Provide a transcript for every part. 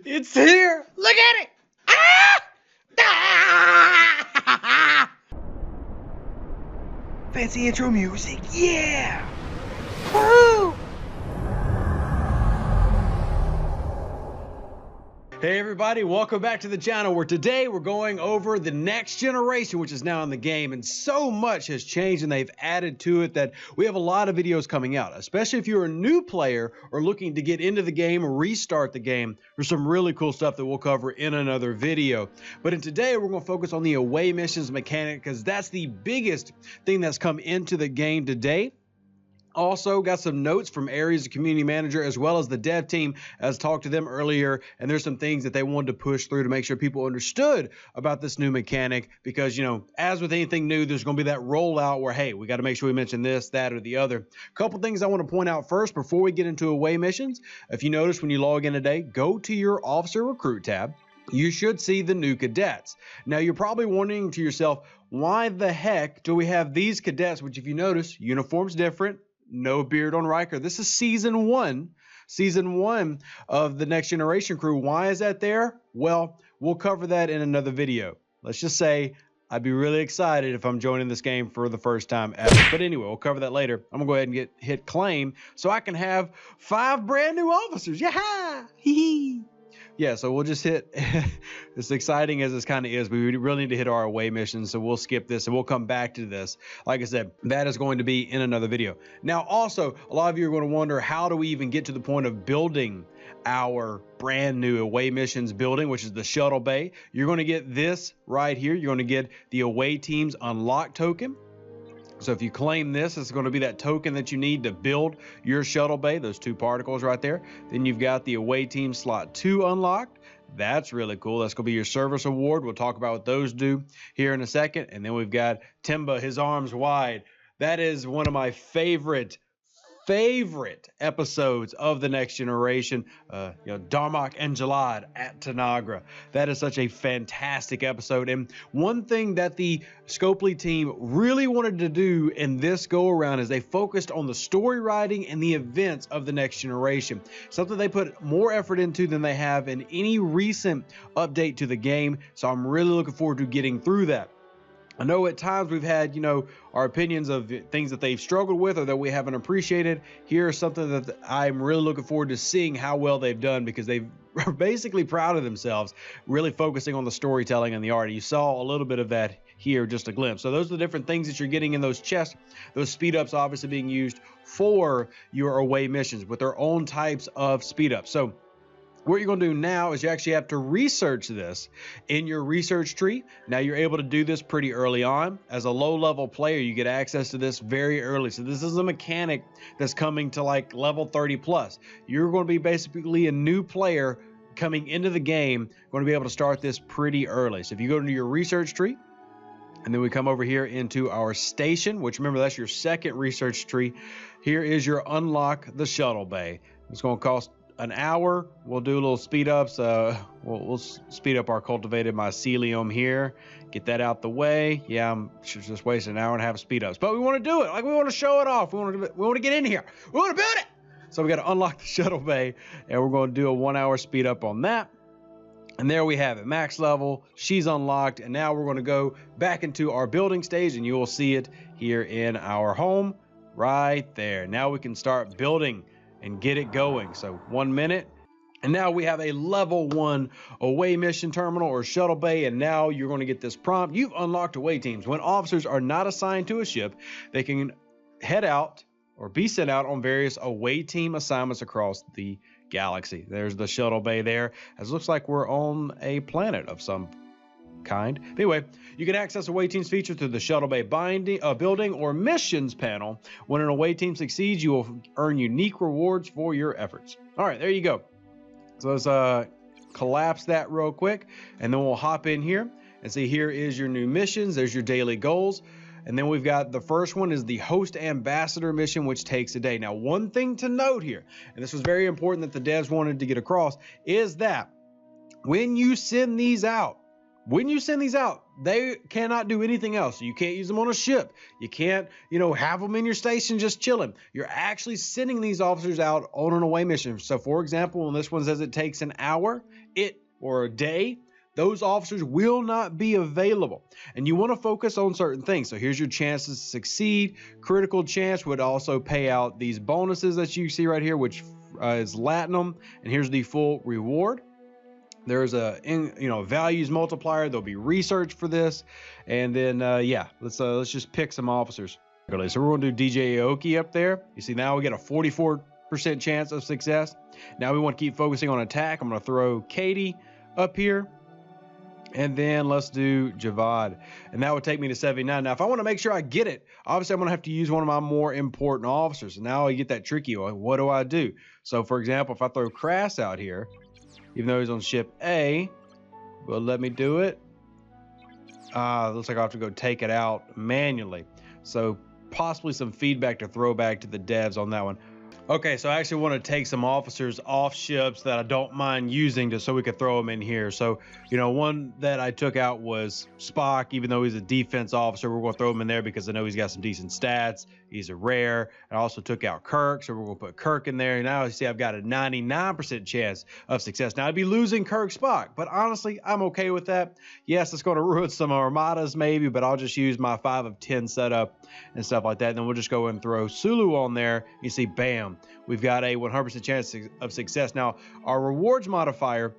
It's here. Look at it. Ah! Ah! Fancy intro music. Yeah. Woo! Hey everybody, welcome back to the channel where today we're going over the next generation, which is now in the game, and so much has changed and they've added to it that we have a lot of videos coming out, especially if you're a new player or looking to get into the game or restart the game. There's some really cool stuff that we'll cover in another video. But in today, we're going to focus on the away missions mechanic because that's the biggest thing that's come into the game today. Also got some notes from Aries, the community manager, as well as the dev team, as talked to them earlier, and there's some things that they wanted to push through to make sure people understood about this new mechanic, because, you know, as with anything new, there's going to be that rollout where, hey, we got to make sure we mention this, that, or the other. A couple things I want to point out first before we get into away missions. If you notice when you log in today, go to your Officer Recruit tab. You should see the new cadets. Now, you're probably wondering to yourself, why the heck do we have these cadets, which if you notice, uniform's different. No beard on Riker. This is season one of the Next Generation crew. Why is that there? Well, we'll cover that in another video. Let's just say I'd be really excited if I'm joining this game for the first time ever. But anyway, we'll cover that later. I'm gonna go ahead and hit claim so I can have 5 brand new officers. Yeah, hee. Yeah, so we'll just hit, as exciting as this kind of is, we really need to hit our away missions, so we'll skip this and we'll come back to this. Like I said, that is going to be in another video. Now, also, a lot of you are going to wonder, how do we even get to the point of building our brand new away missions building, which is the shuttle bay? You're going to get this right here. You're going to get the away teams unlock token. So if you claim this, it's going to be that token that you need to build your shuttle bay, those 2 particles right there. Then you've got the away team slot 2 unlocked. That's really cool. That's going to be your service award. We'll talk about what those do here in a second. And then we've got Timba, his arms wide. That is one of my favorite episodes of the Next Generation. Darmok and Jalad at Tanagra. That is such a fantastic episode. And one thing that the Scopely team really wanted to do in this go around is they focused on the story writing and the events of the Next Generation. Something they put more effort into than they have in any recent update to the game. So I'm really looking forward to getting through that. I know at times we've had, our opinions of things that they've struggled with or that we haven't appreciated. Here's something that I'm really looking forward to seeing how well they've done, because they are basically proud of themselves, really focusing on the storytelling and the art. You saw a little bit of that here, just a glimpse. So those are the different things that you're getting in those chests. Those speed ups obviously being used for your away missions with their own types of speed ups. So what you're going to do now is you actually have to research this in your research tree. Now, you're able to do this pretty early on. As a low-level player, you get access to this very early. So this is a mechanic that's coming to like level 30 plus. You're going to be basically a new player coming into the game, going to be able to start this pretty early. So if you go into your research tree, and then we come over here into our station, which, remember, that's your second research tree. Here is your unlock the shuttle bay. It's going to cost an hour. We'll do a little speed ups. We'll speed up our cultivated mycelium here, get that out the way. Yeah, I'm just wasting an hour and a half of speed ups, but we want to do it. Like, we want to show it off. We want to get in here. We want to build it. So we got to unlock the shuttle bay, and we're going to do a 1 hour speed up on that. And there we have it, max level. She's unlocked, and now we're going to go back into our building stage, and you will see it here in our home right there. Now we can start building and get it going. So 1 minute, and now we have a level 1 away mission terminal or shuttle bay. And now you're going to get this prompt: you've unlocked away teams. When officers are not assigned to a ship, they can head out or be sent out on various away team assignments across the galaxy. There's the shuttle bay there, as it looks like we're on a planet of some kind. But anyway, you can access away teams feature through the shuttle bay building or missions panel. When an away team succeeds, you will earn unique rewards for your efforts. All right, there you go. So let's collapse that real quick, and then we'll hop in here and see, here is your new missions. There's your daily goals. And then we've got the first one is the host ambassador mission, which takes a day. Now, one thing to note here, and this was very important that the devs wanted to get across, is that when you send these out, when you send these out, they cannot do anything else. You can't use them on a ship. You can't, have them in your station just chilling. You're actually sending these officers out on an away mission. So for example, when this one says it takes an hour, or a day, those officers will not be available. And you want to focus on certain things. So here's your chances to succeed. Critical chance would also pay out these bonuses that you see right here, which is Latinum. And here's the full reward. There's a values multiplier. There'll be research for this, and then let's just pick some officers. So we're going to do DJ Aoki up there. You see now we get a 44% chance of success. Now we want to keep focusing on attack. I'm going to throw Katie up here, and then let's do Javad, and that would take me to 79. Now if I want to make sure I get it, obviously I'm going to have to use one of my more important officers. And now I get that tricky one. What do I do? So for example, if I throw Crass out here, even though he's on ship A, will let me do it. Looks like I have to go take it out manually. So possibly some feedback to throw back to the devs on that one. Okay, so I actually want to take some officers off ships that I don't mind using just so we could throw them in here. So, one that I took out was Spock. Even though he's a defense officer, we're going to throw him in there because I know he's got some decent stats. He's a rare. I also took out Kirk, so we're going to put Kirk in there. Now you see I've got a 99% chance of success. Now I'd be losing Kirk Spock, but honestly, I'm okay with that. Yes, it's going to ruin some armadas maybe, but I'll just use my 5 of 10 setup and stuff like that. And then we'll just go and throw Sulu on there. You see, bam, we've got a 100% chance of success. Now, our rewards modifier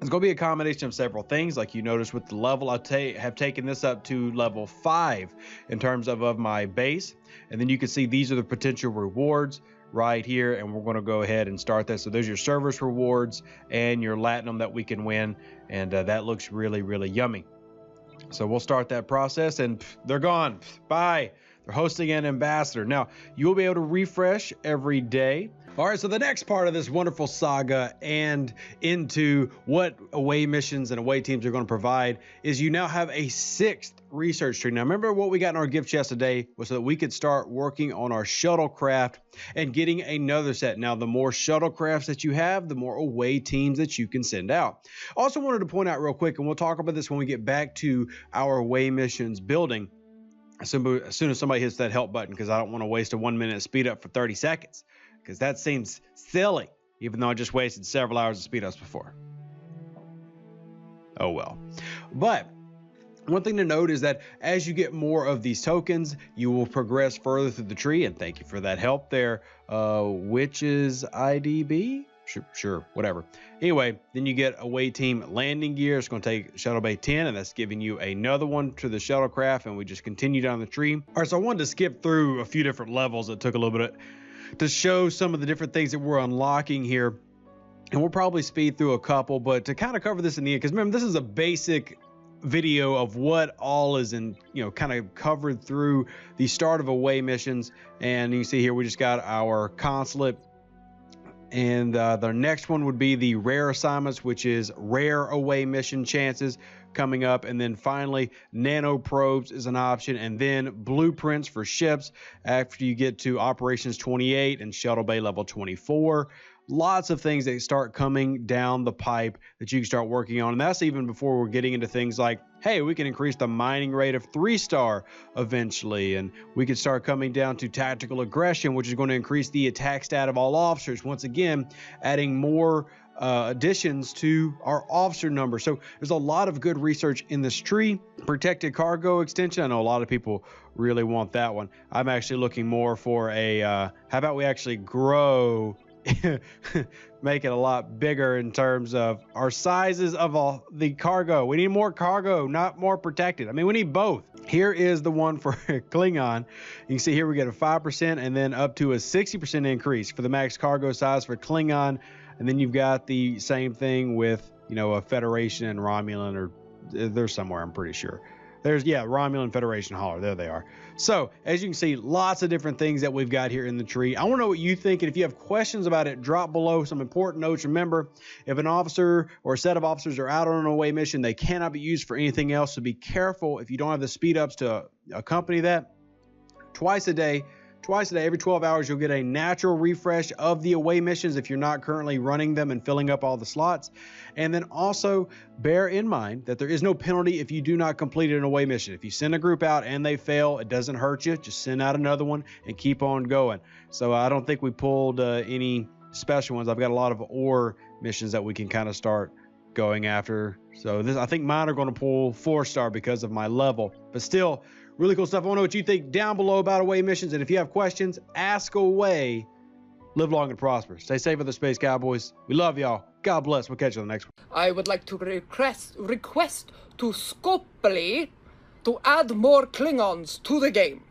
is going to be a combination of several things. Like you notice with the level, I have taken this up to level 5 in terms of my base. And then you can see these are the potential rewards right here. And we're going to go ahead and start that. So there's your service rewards and your Latinum that we can win. And that looks really, really yummy. So we'll start that process, and they're gone. Bye. They're hosting an ambassador. Now, you'll be able to refresh every day. All right, so the next part of this wonderful saga and into what away missions and away teams are going to provide is you now have a 6th research tree. Now, remember what we got in our gift chest today was so that we could start working on our shuttlecraft and getting another set. Now, the more shuttlecrafts that you have, the more away teams that you can send out. Also wanted to point out real quick, and we'll talk about this when we get back to our away missions building, as soon as somebody hits that help button, because I don't want to waste a 1 minute speed up for 30 seconds. Because that seems silly, even though I just wasted several hours of speed ups before. Oh well. But one thing to note is that as you get more of these tokens, you will progress further through the tree. And thank you for that help there, Witches IDB. Sure, whatever. Anyway, then you get away team landing gear. It's going to take Shuttle Bay 10, and that's giving you another one to the shuttlecraft, and we just continue down the tree. All right, so I wanted to skip through a few different levels that took a little bit to show some of the different things that we're unlocking here. And we'll probably speed through a couple, but to kind of cover this in the end, because remember, this is a basic video of what all is in, kind of covered through the start of away missions. And you can see here, we just got our consulate. And the next one would be the rare assignments, which is rare away mission chances coming up. And then finally, nano probes is an option. And then blueprints for ships after you get to operations 28 and shuttle bay level 24. Lots of things that start coming down the pipe that you can start working on. And that's even before we're getting into things like, hey, we can increase the mining rate of 3-star eventually. And we can start coming down to tactical aggression, which is going to increase the attack stat of all officers. Once again, adding more additions to our officer number. So there's a lot of good research in this tree. Protected cargo extension. I know a lot of people really want that one. I'm actually looking more for a, how about we actually grow make it a lot bigger in terms of our sizes of all the cargo. We need more cargo, not more protected. I mean, we need both. Here is the one for Klingon. You can see here we get a 5% and then up to a 60% increase for the max cargo size for Klingon. And then you've got the same thing with, a Federation and Romulan, or they're somewhere, I'm pretty sure. There's, Romulan Federation hauler. There they are. So, as you can see, lots of different things that we've got here in the tree. I want to know what you think, and if you have questions about it, drop below some important notes. Remember, if an officer or a set of officers are out on an away mission, they cannot be used for anything else. So be careful if you don't have the speed ups to accompany that. Twice a day, twice a day. Every 12 hours, you'll get a natural refresh of the away missions if you're not currently running them and filling up all the slots. And then also bear in mind that there is no penalty if you do not complete an away mission. If you send a group out and they fail, it doesn't hurt you. Just send out another one and keep on going. So I don't think we pulled any special ones. I've got a lot of ore missions that we can kind of start going after. So I think mine are going to pull 4-star because of my level, but still really cool stuff. I want to know what you think down below about away missions. And if you have questions, ask away. Live long and prosper. Stay safe with the Space Cowboys. We love y'all. God bless. We'll catch you on the next one. I would like to request to Scopely to add more Klingons to the game.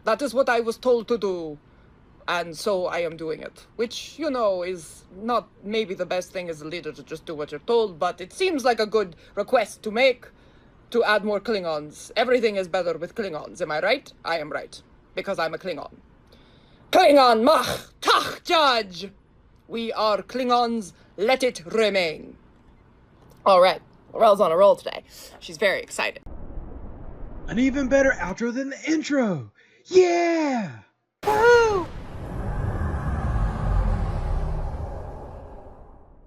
That is what I was told to do. And so I am doing it, which, you know, is not maybe the best thing as a leader to just do what you're told, but it seems like a good request to make to add more Klingons. Everything is better with Klingons, am I right? I am right, because I'm a Klingon. Klingon mach tach judge! We are Klingons, let it remain. All right, Laurel's on a roll today. She's very excited. An even better outro than the intro. Yeah! Woo!